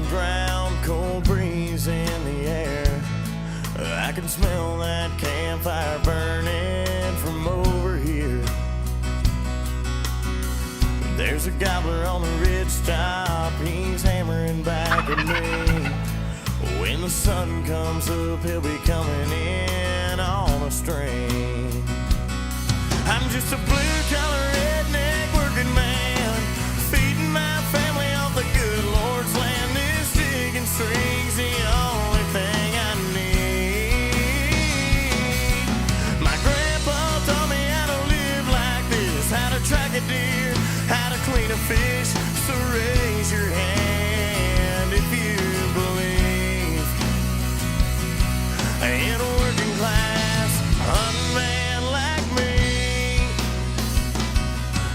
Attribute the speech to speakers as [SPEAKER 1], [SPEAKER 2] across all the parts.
[SPEAKER 1] ground, cold breeze in the air. I can smell that campfire burning from over here. There's a gobbler on the ridge top, he's hammering back at me. When the sun comes up, he'll be coming in on a string. I'm just a blue-collar redneck working man, feeding my family off the good Lord's land. This digging string's the only thing I need. My grandpa taught me how to live like this, how to track a deer, how to clean a fish. So raise your hand if you believe in a working class hunting man like me.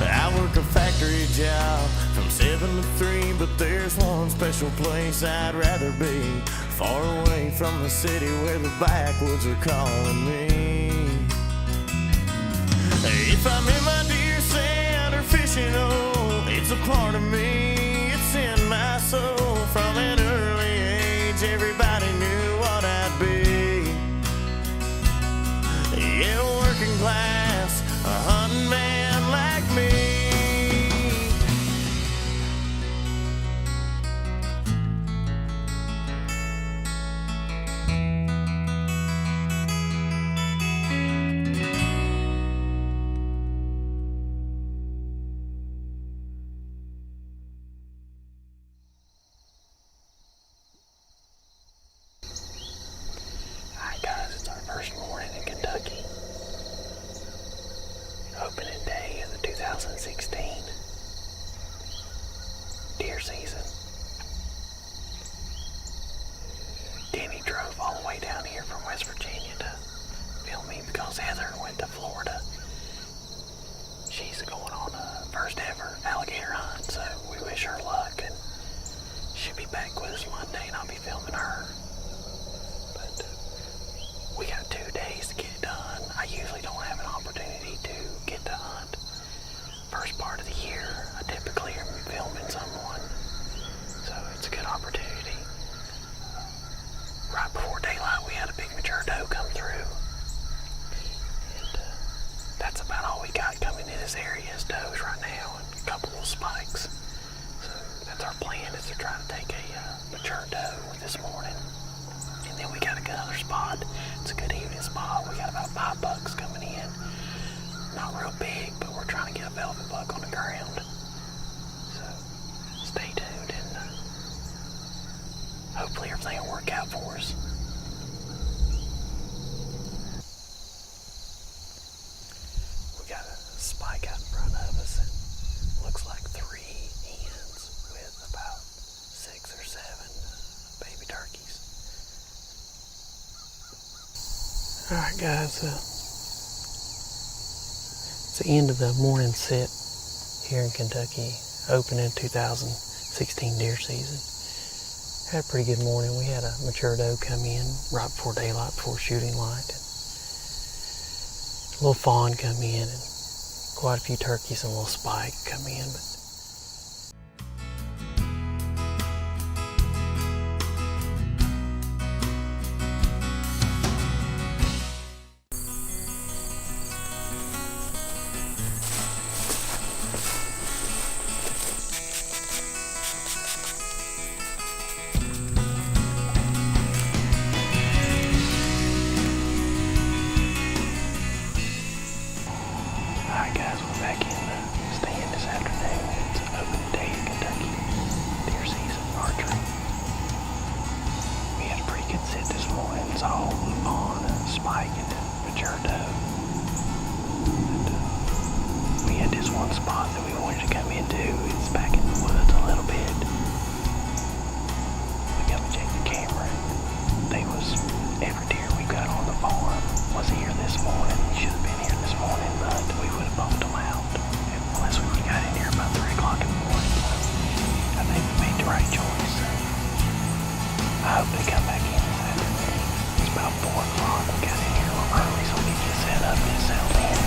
[SPEAKER 1] I work a factory job from 7 to 3, but there's one special place I'd rather be, far away from the city where the backwoods are calling me. If I'm in my deer stand or fishing, oh, it's a part of me, it's in my soul. From an early age, everybody knew what I'd be. Yeah, working class, a hunting man like me.
[SPEAKER 2] Alright guys, it's our first morning in Kentucky. Opening day of the 2016 deer season. Danny drove all the way down here from West Virginia to film me because Heather went to Florida. She's going on a first ever alligator hunt, so we wish her luck, and she'll be back with us Monday and I'll be filming her. But we got 2 days to get it done. I usually don't have an opportunity to get to hunt. First part of the year, I typically am filming someone, so it's a good opportunity. Right before daylight, we had a big mature doe come through, and that's about all we got coming in this area is does right now, and a couple of spikes. So that's our plan, is to try to take a mature doe this morning. And then we got another spot. It's a good evening spot. We got about 5 bucks coming in. Not real big, but we're trying to get a velvet buck on the ground. So stay tuned, and hopefully everything will work out for us. We got a spike out in front of us. It looks like 3 hens with about 6 or 7 baby turkeys. Alright guys, it's the end of the morning sit here in Kentucky, opening 2016 deer season. Had a pretty good morning. We had a mature doe come in right before daylight, before shooting light. And a little fawn come in, and quite a few turkeys and a little spike come in. But alright guys, we're back in the stand this afternoon. It's an open day in Kentucky, deer season archery. We had a pretty good sit this morning. It's all on a spike and a mature doe. And, we had this one spot that we wanted to come into. It's back in the woods a little bit. We got to check the camera, and they was every deer we got on the farm was here this morning. We should have been here this morning, but we would have bumped them out unless we would have got in here about 3 o'clock in the morning. So I think we made the right choice. I hope they come back in this afternoon. It's about 4 o'clock. We got in here a little early, so we just set up and settled in.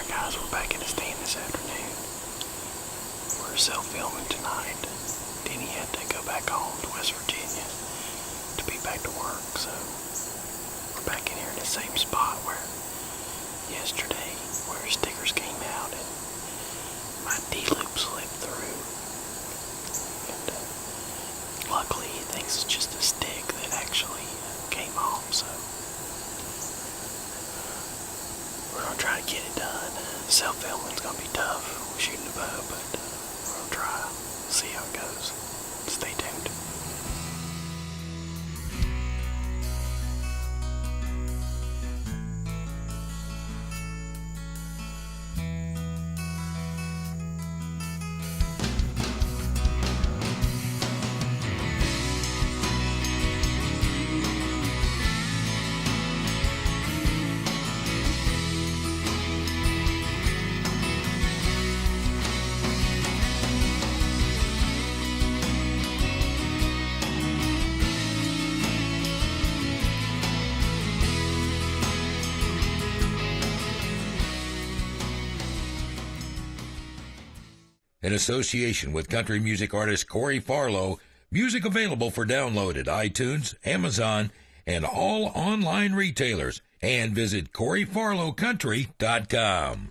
[SPEAKER 2] Alright guys, we're back in the stand this afternoon. We're self-filming tonight. Denny had to go back home to West Virginia to be back to work, so we're back in here in the same spot where yesterday, where stickers came out and my D-loop slipped through. And luckily he thinks it's just a stick that actually came off, so we're gonna try to get it done. Self-filming's gonna be tough. We're shooting a bow, but we're gonna try. See how it goes. Stay tuned.
[SPEAKER 3] In association with country music artist Corey Farlow, music available for download at iTunes, Amazon, and all online retailers. And visit CoreyFarlowCountry.com.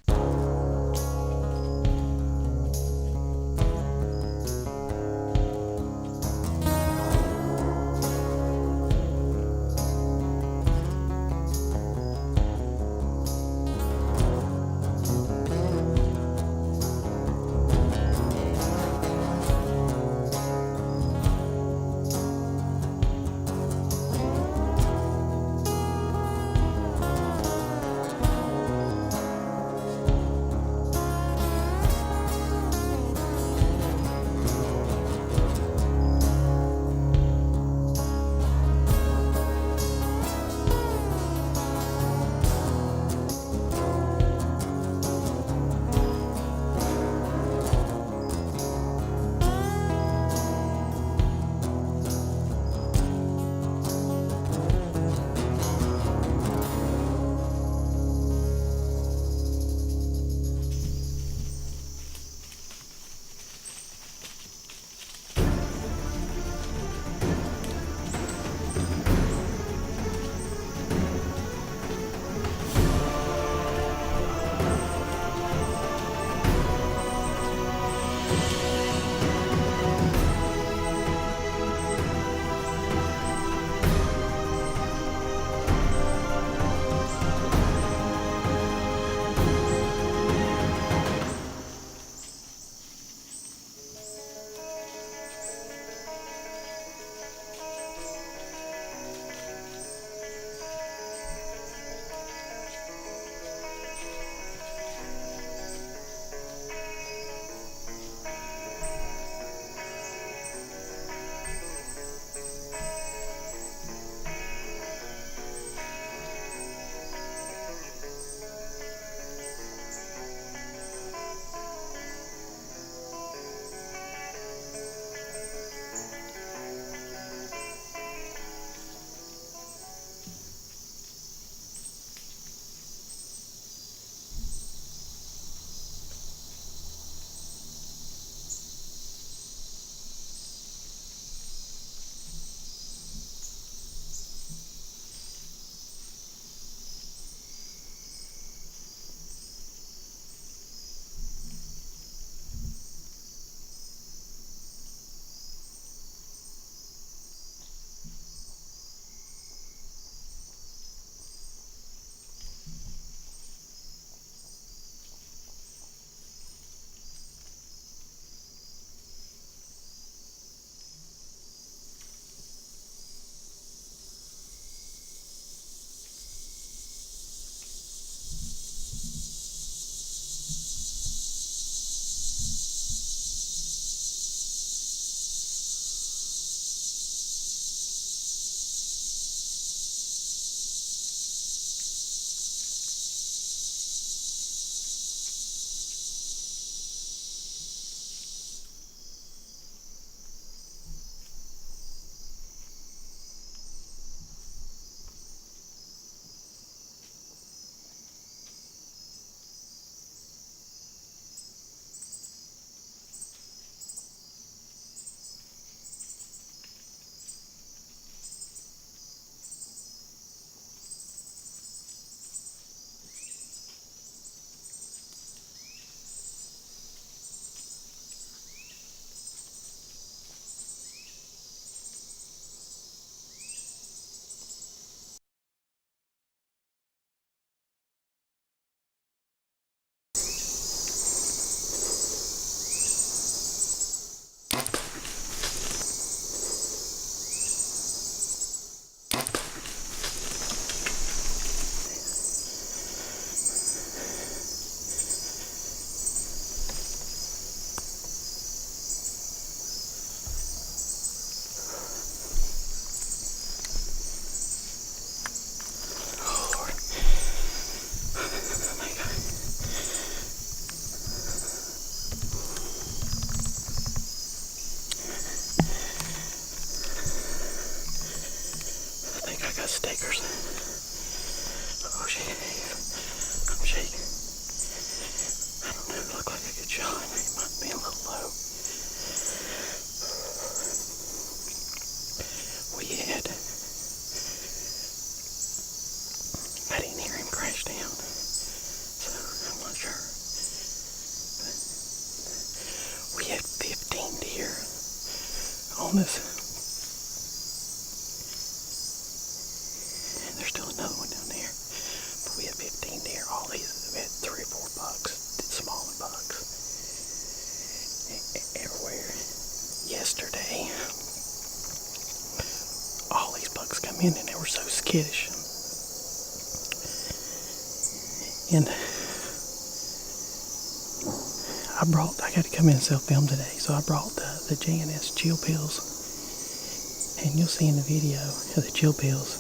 [SPEAKER 2] on us. And there's still another one down there. But we had 15 deer. All these, we had 3 or 4 bucks, smaller bucks, everywhere. Yesterday, all these bucks come in and they were so skittish. And I got to come in and self-film today, so I brought the J&S chill pills. And you'll see in the video of the chill pills,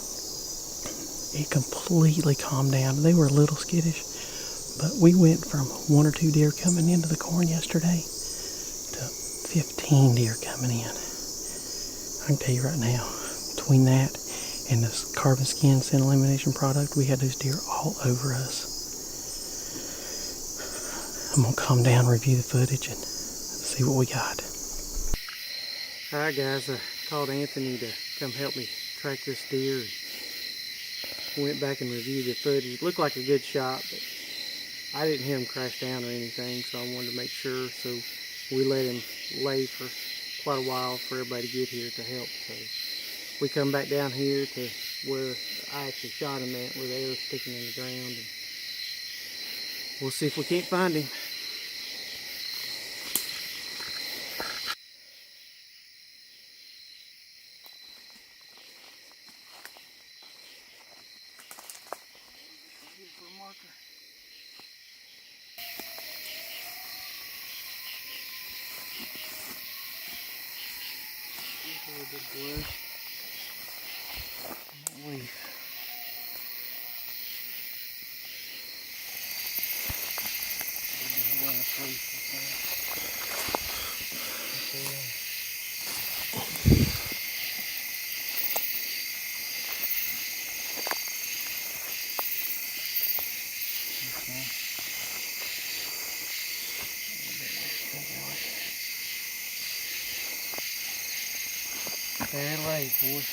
[SPEAKER 2] it completely calmed down. They were a little skittish, but we went from 1 or 2 deer coming into the corn yesterday to 15 deer coming in. I can tell you right now, between that and this carbon skin scent elimination product, we had those deer all over us. I'm gonna calm down, review the footage, and see what we got. Alright guys, I called Anthony to come help me track this deer. Went back and reviewed the footage. It looked like a good shot, but I didn't hear him crash down or anything, so I wanted to make sure. So we let him lay for quite a while for everybody to get here to help. So we come back down here to where I actually shot him at, where the arrow's sticking in the ground. And we'll see if we can't find him. Fair lay, boys.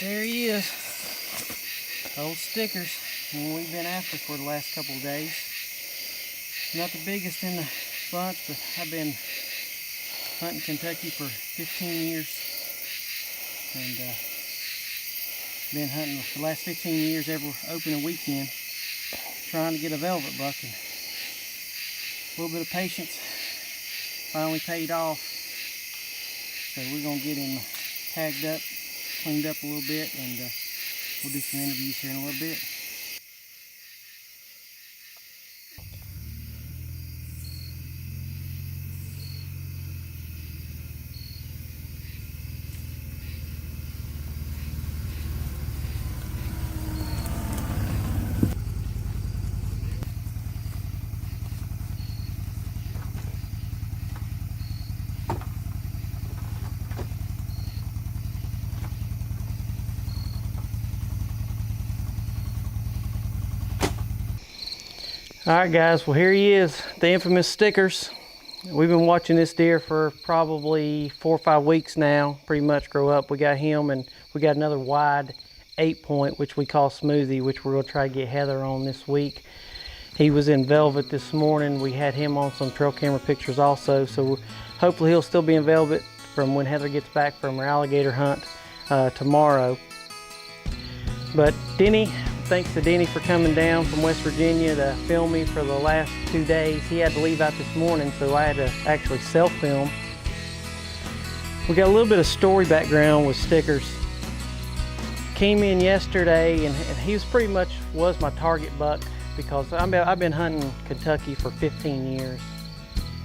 [SPEAKER 2] There he is. Old Stickers, one we've been after for the last couple of days. Not the biggest in the bunch, but I've been hunting Kentucky for 15 years. And been hunting for the last 15 years every opening weekend, trying to get a velvet buck, and a little bit of patience finally paid off. So we're gonna get him tagged up, cleaned up a little bit, and we'll do some interviews here in a little bit. Alright guys, well here he is, the infamous Stickers. We've been watching this deer for probably 4 or 5 weeks now, pretty much grow up. We got him, and we got another wide 8-point, which we call Smoothie, which we're going to try to get Heather on this week. He was in velvet this morning. We had him on some trail camera pictures also, so hopefully he'll still be in velvet from when Heather gets back from her alligator hunt tomorrow. But Denny, thanks to Denny for coming down from West Virginia to film me for the last 2 days. He had to leave out this morning, so I had to actually self-film. We got a little bit of story background with Stickers. Came in yesterday, and he was pretty much was my target buck because I've been hunting Kentucky for 15 years,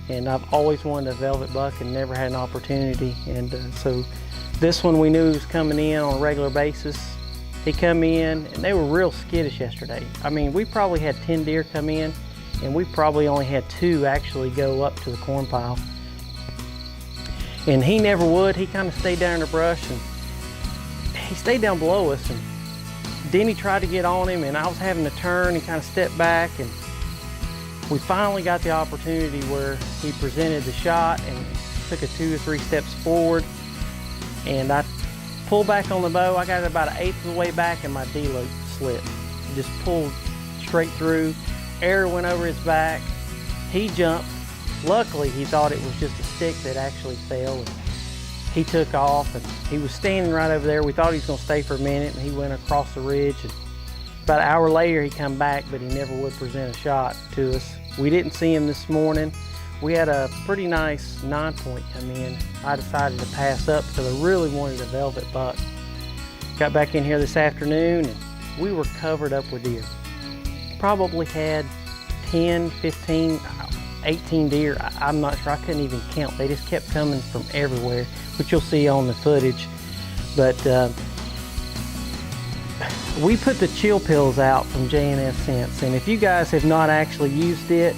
[SPEAKER 2] and I've always wanted a velvet buck and never had an opportunity. And so this one we knew was coming in on a regular basis. He come in, and they were real skittish yesterday. I mean, we probably had 10 deer come in, and we probably only had 2 actually go up to the corn pile. And he never would. He kind of stayed down in the brush, and he stayed down below us. And Denny tried to get on him, and I was having to turn and kind of step back, and we finally got the opportunity where he presented the shot and took a 2 or 3 steps forward, and I
[SPEAKER 4] pull back on the bow. I got it about 1/8 of the way back and my D-loop slipped. Just pulled straight through. Arrow went over his back. He jumped. Luckily, he thought it was just a stick that actually fell. And he took off, and he was standing right over there. We thought he was going to stay for a minute, and he went across the ridge. And about an hour later, he come back, but he never would present a shot to us. We didn't see him this morning. We had a pretty nice 9-point come in. I decided to pass up because I really wanted a velvet buck. Got back in here this afternoon, and we were covered up with deer. Probably had 10, 15, 18 deer. I'm not sure, I couldn't even count. They just kept coming from everywhere, which you'll see on the footage. But we put the chill pills out from J&S Scents, and if you guys have not actually used it,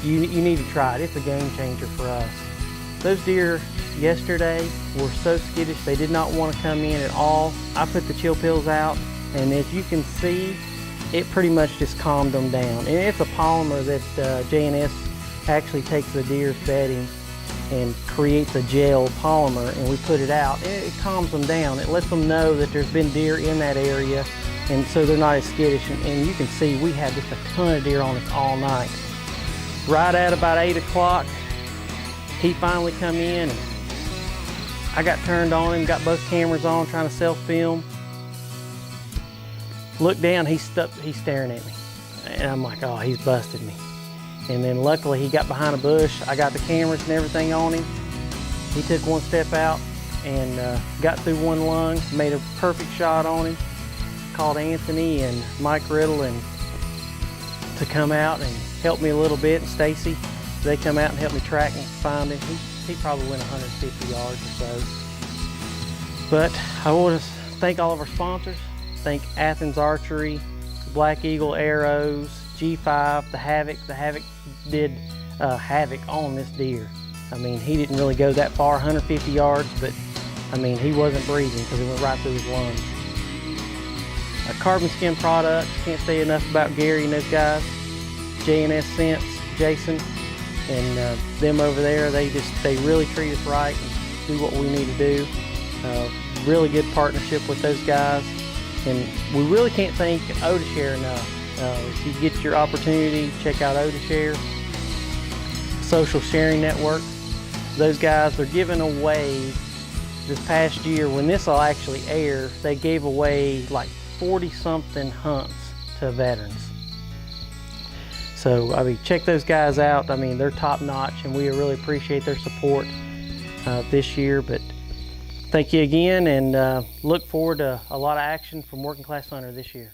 [SPEAKER 4] you need to try it. It's a game changer for us. Those deer yesterday were so skittish, they did not want to come in at all. I put the chill pills out, and as you can see, it pretty much just calmed them down. And it's a polymer that J&S actually takes the deer's bedding and creates a gel polymer, and we put it out, and it calms them down. It lets them know that there's been deer in that area, and so they're not as skittish. And you can see we had just a ton of deer on us all night. Right at about 8 o'clock, he finally come in, and I got turned on him, got both cameras on, trying to self-film. Look down, he's staring at me. And I'm like, oh, he's busted me. And then luckily he got behind a bush. I got the cameras and everything on him. He took one step out and got through one lung, made a perfect shot on him. Called Anthony and Mike Riddle to come out and help me a little bit, and Stacy. They come out and helped me track and find him. He probably went 150 yards or so. But I want to thank all of our sponsors. Thank Athens Archery, Black Eagle Arrows, G5, the Havoc. The Havoc did havoc on this deer. I mean, he didn't really go that far, 150 yards, but I mean, he wasn't breathing because it went right through his lungs. Carbon Skin Products, can't say enough about Gary and those guys. J&S Scents, Jason, and them over there, they really treat us right and do what we need to do. Really good partnership with those guys. And we really can't thank OdaShare enough. If you get your opportunity, check out OdaShare, social sharing network. Those guys are giving away this past year, when this will actually air, they gave away like 40-something hunts to veterans. So, I mean, check those guys out. I mean, they're top notch, and we really appreciate their support this year. But thank you again, and look forward to a lot of action from Working Class Hunter this year.